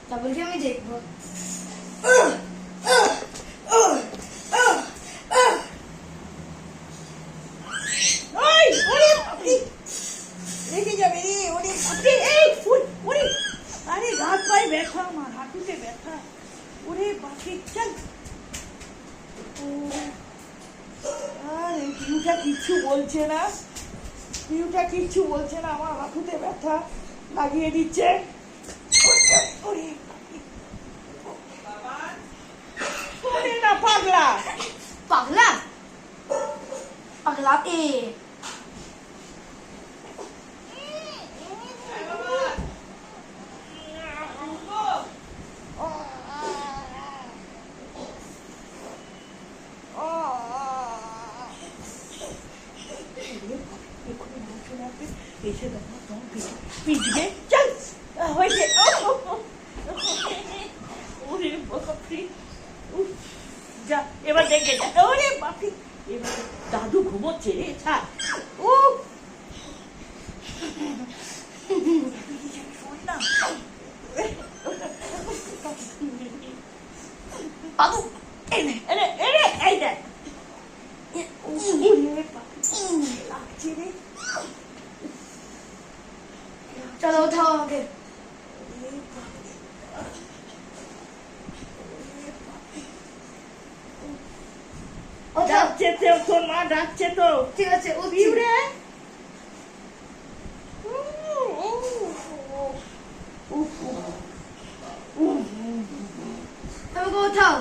তা বলছি আমি দেখবো। রেখে যাবে রে, ওরে বাপরে, এই ফুল, ওরে আরে হাত পায়ে ব্যথা, আমার হাঁটুতে ব্যথা, ওরে বাপরে চল। আরে পিউটা কিচ্ছু বলছে না, পিউটা কিচ্ছু বলছে না, আমার হাঁটুতে ব্যথা লাগিয়ে দিচ্ছে। ওরে ওরে না পাগলা, পাগলা পাগলা এ এসে দেখো তোমার পিঠবে, চল হয়েছে। ওরে বাপরে, যা এবার দেখে যা। ওরে বাপরে, এবার দাদু ঘুমোচ্ছে রে, ছাড়। ও শোন না, বাবু এই দেখ লাগছে রে। চলো উঠাও আমাকে। ওঠাও, ডাকছে তো, তোর মা ডাকছে তো। ঠিক আছে উঠছি। পিউরে আমাকে উঠাও।